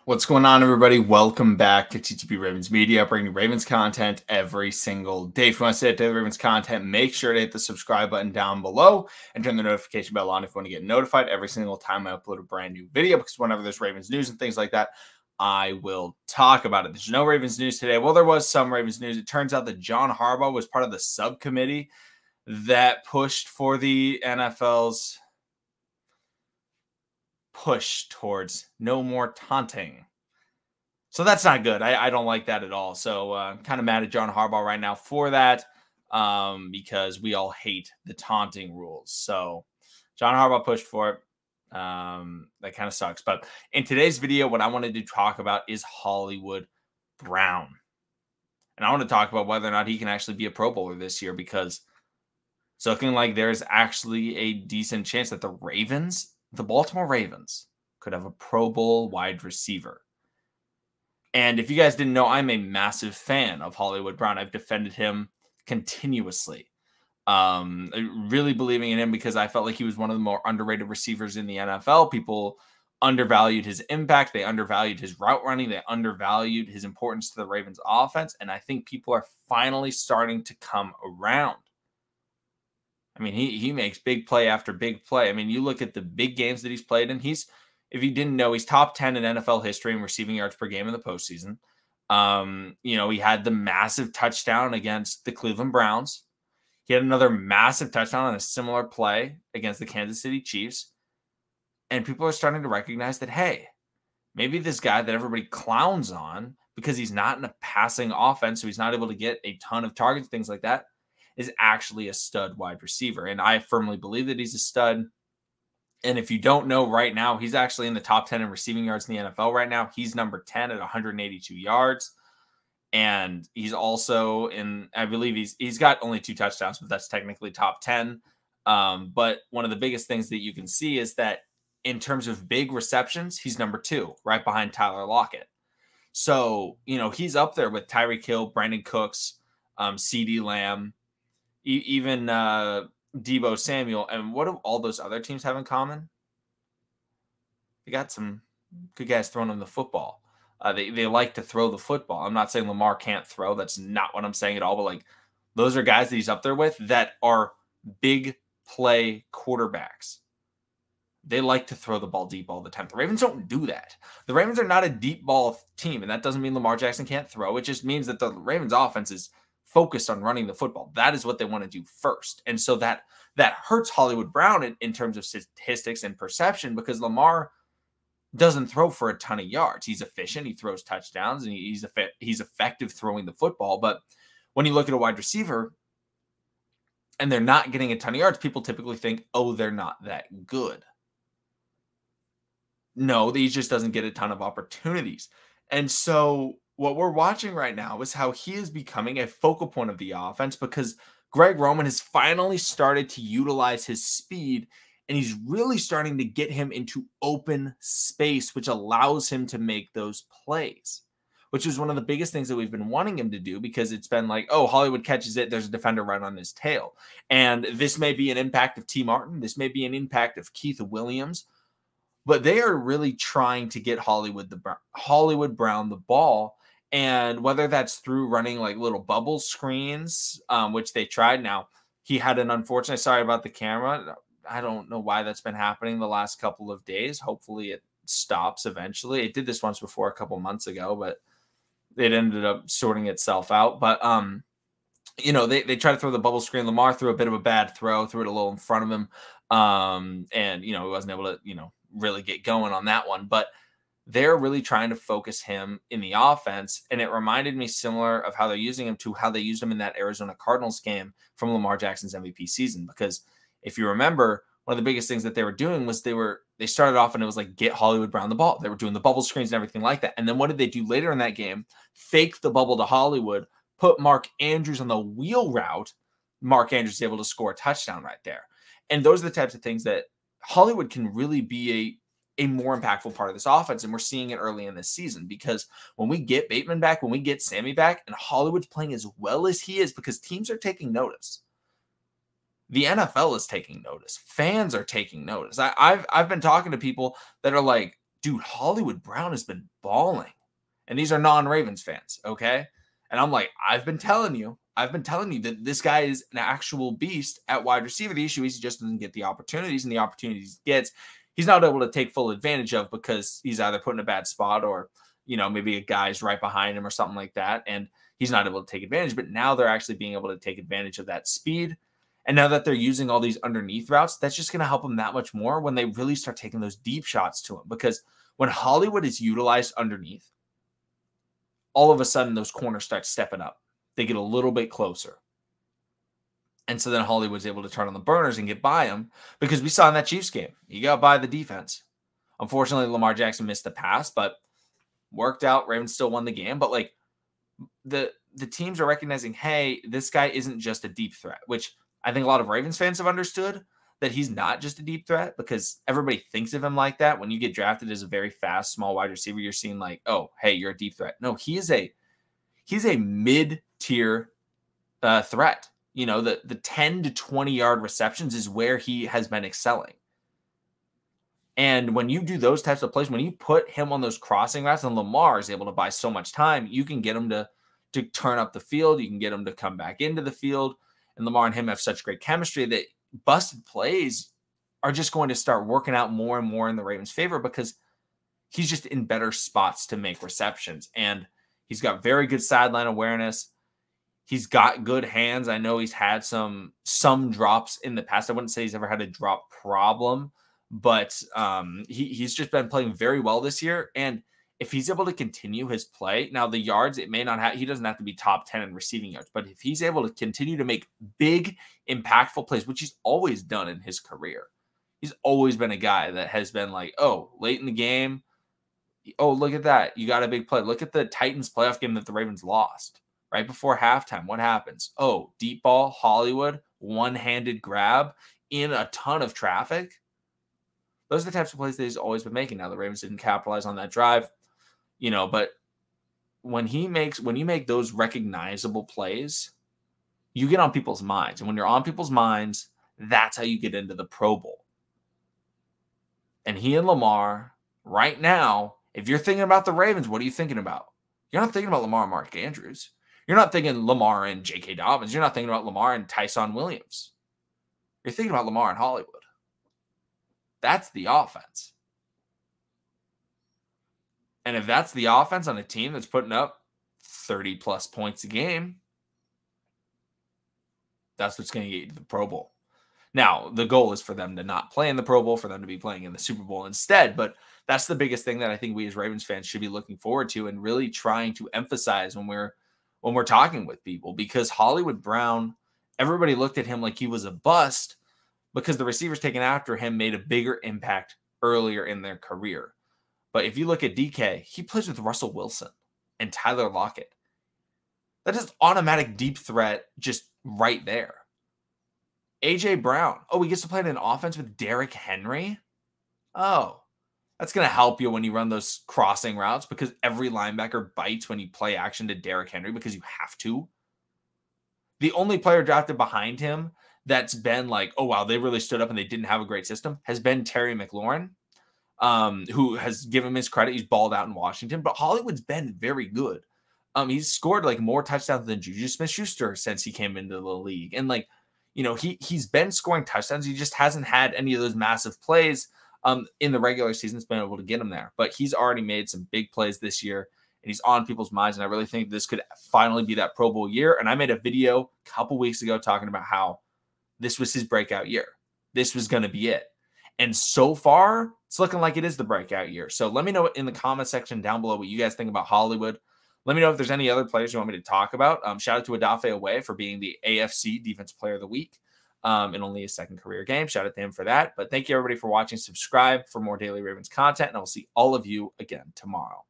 What's going on, everybody? Welcome back to TTP Ravens Media, bringing Ravens content every single day. If you want to stay up to the Ravens content, make sure to hit the subscribe button down below and turn the notification bell on if you want to get notified every single time I upload a brand new video, because whenever there's Ravens news and things like that, I will talk about it. There's no Ravens news today. Well, there was some Ravens news. It turns out that John Harbaugh was part of the subcommittee that pushed for the NFL's push towards no more taunting. So that's not good. I don't like that at all. So I'm kind of mad at John Harbaugh right now for that, because we all hate the taunting rules. So John Harbaugh pushed for it. That kind of sucks. But in today's video, what I wanted to talk about is Hollywood Brown. And I want to talk about whether or not he can actually be a Pro Bowler this year, because it's looking like there's actually a decent chance that the Baltimore Ravens, could have a Pro Bowl wide receiver. And if you guys didn't know, I'm a massive fan of Hollywood Brown. I've defended him continuously. Really believing in him because I felt like he was one of the more underrated receivers in the NFL. People undervalued his impact. They undervalued his route running. They undervalued his importance to the Ravens offense. And I think people are finally starting to come around. I mean, he makes big play after big play. I mean, you look at the big games that he's played in. If you didn't know, he's top 10 in NFL history in receiving yards per game in the postseason. He had the massive touchdown against the Cleveland Browns. He had another massive touchdown on a similar play against the Kansas City Chiefs. And people are starting to recognize that, hey, maybe this guy that everybody clowns on because he's not in a passing offense, so he's not able to get a ton of targets, things like that, is actually a stud wide receiver. And I firmly believe that he's a stud. And if you don't know right now, he's actually in the top 10 in receiving yards in the NFL right now. He's number 10 at 182 yards. And he's also I believe he's got only 2 touchdowns, but that's technically top 10. But one of the biggest things that you can see is that in terms of big receptions, he's number 2, right behind Tyler Lockett. So, he's up there with Tyreek Hill, Brandon Cooks, CeeDee Lamb, even Deebo Samuel. And what do all those other teams have in common? They got some good guys throwing them the football. They like to throw the football. I'm not saying Lamar can't throw. That's not what I'm saying at all. But those are guys that he's up there with that are big play quarterbacks. They like to throw the ball deep all the time. The Ravens don't do that. The Ravens are not a deep ball team, and that doesn't mean Lamar Jackson can't throw. It just means that the Ravens offense is focused on running the football. That is what they want to do first. And so that hurts Hollywood Brown in terms of statistics and perception, because Lamar doesn't throw for a ton of yards. He's efficient. He throws touchdowns, and he's effective throwing the football. But when you look at a wide receiver and they're not getting a ton of yards, people typically think, oh, they're not that good. No, he just doesn't get a ton of opportunities. And so what we're watching right now is how he is becoming a focal point of the offense, because Greg Roman has finally started to utilize his speed, and he's really starting to get him into open space, which allows him to make those plays, which is one of the biggest things that we've been wanting him to do, because it's been like, oh, Hollywood catches it, there's a defender right on his tail. And this may be an impact of T. Martin. This may be an impact of Keith Williams. But they are really trying to get Hollywood Brown the ball. And whether that's through running little bubble screens, which they tried. Now, he had an unfortunate, sorry about the camera. I don't know why that's been happening the last couple of days. Hopefully it stops eventually. It did this once before a couple months ago, but it ended up sorting itself out. But, they try to throw the bubble screen. Lamar threw a bit of a bad throw, threw it a little in front of him. And, he wasn't able to, really get going on that one. But they're really trying to focus him in the offense. And it reminded me similar of how they're using him to how they used him in that Arizona Cardinals game from Lamar Jackson's MVP season. Because if you remember, one of the biggest things that they were doing was they started off and it was like, get Hollywood Brown the ball. They were doing the bubble screens and everything like that. And then what did they do later in that game? Fake the bubble to Hollywood, put Mark Andrews on the wheel route. Mark Andrews is able to score a touchdown right there. And those are the types of things that Hollywood can really be a more impactful part of this offense. And we're seeing it early in this season, because when we get Bateman back, when we get Sammy back, and Hollywood's playing as well as he is, because teams are taking notice. The NFL is taking notice. Fans are taking notice. I've been talking to people that are like, dude, Hollywood Brown has been balling. And these are non-Ravens fans, okay? And I'm like, I've been telling you that this guy is an actual beast at wide receiver. The issue is he just doesn't get the opportunities, and the opportunities he gets, he's not able to take full advantage of because he's either put in a bad spot or, maybe a guy's right behind him or something like that, and he's not able to take advantage. But now they're actually being able to take advantage of that speed. And now that they're using all these underneath routes, that's just going to help him that much more when they really start taking those deep shots to him. Because when Hollywood is utilized underneath, all of a sudden those corners start stepping up. They get a little bit closer. And so then Hollywood's able to turn on the burners and get by him, because we saw in that Chiefs game, he got by the defense. Unfortunately, Lamar Jackson missed the pass, but worked out. Ravens still won the game. But like the teams are recognizing, hey, this guy isn't just a deep threat, which I think a lot of Ravens fans have understood, that he's not just a deep threat, because everybody thinks of him like that. When you get drafted as a very fast, small wide receiver, you're seen like, oh, hey, you're a deep threat. No, he's a mid-tier threat. The 10 to 20-yard receptions is where he has been excelling. And when you do those types of plays, when you put him on those crossing routes, and Lamar is able to buy so much time, you can get him to turn up the field. You can get him to come back into the field. And Lamar and him have such great chemistry that busted plays are just going to start working out more and more in the Ravens' favor, because he's just in better spots to make receptions. And he's got very good sideline awareness. He's got good hands. I know he's had some drops in the past. I wouldn't say he's ever had a drop problem, but he's just been playing very well this year. And if he's able to continue his play, now the yards, it may not have, he doesn't have to be top 10 in receiving yards, but if he's able to continue to make big, impactful plays, which he's always done in his career, he's always been a guy that has been like, oh, late in the game, oh, look at that, you got a big play. Look at the Titans playoff game that the Ravens lost right before halftime. What happens? Oh, deep ball, Hollywood, one-handed grab in a ton of traffic. Those are the types of plays that he's always been making. Now the Ravens didn't capitalize on that drive. But when you make those recognizable plays, you get on people's minds. And when you're on people's minds, that's how you get into the Pro Bowl. And he and Lamar, right now, if you're thinking about the Ravens, what are you thinking about? You're not thinking about Lamar and Mark Andrews. You're not thinking Lamar and J.K. Dobbins. You're not thinking about Lamar and Tyson Williams. You're thinking about Lamar and Hollywood. That's the offense. And if that's the offense on a team that's putting up 30-plus points a game, that's what's going to get you to the Pro Bowl. Now, the goal is for them to not play in the Pro Bowl, for them to be playing in the Super Bowl instead. But that's the biggest thing that I think we as Ravens fans should be looking forward to and really trying to emphasize when we're talking with people. Because Hollywood Brown, everybody looked at him like he was a bust because the receivers taken after him made a bigger impact earlier in their career. But if you look at DK, he plays with Russell Wilson and Tyler Lockett. That is automatic deep threat just right there. A.J. Brown. Oh, he gets to play in an offense with Derrick Henry? Oh, that's going to help you when you run those crossing routes, because every linebacker bites when you play action to Derrick Henry because you have to. The only player drafted behind him that's been like, oh, wow, they really stood up and they didn't have a great system has been Terry McLaurin. Who has given him his credit. He's balled out in Washington, but Hollywood's been very good. He's scored like more touchdowns than Juju Smith-Schuster since he came into the league. And he's been scoring touchdowns. He just hasn't had any of those massive plays in the regular season. It's been able to get him there, but he's already made some big plays this year and he's on people's minds. And I really think this could finally be that Pro Bowl year. And I made a video a couple weeks ago talking about how this was his breakout year. This was going to be it. And so far, it's looking like it is the breakout year. So let me know in the comment section down below what you guys think about Hollywood. Let me know if there's any other players you want me to talk about. Shout out to Odafe Away for being the AFC Defensive Player of the Week in only his second career game. Shout out to him for that. But thank you, everybody, for watching. Subscribe for more Daily Ravens content, and I will see all of you again tomorrow.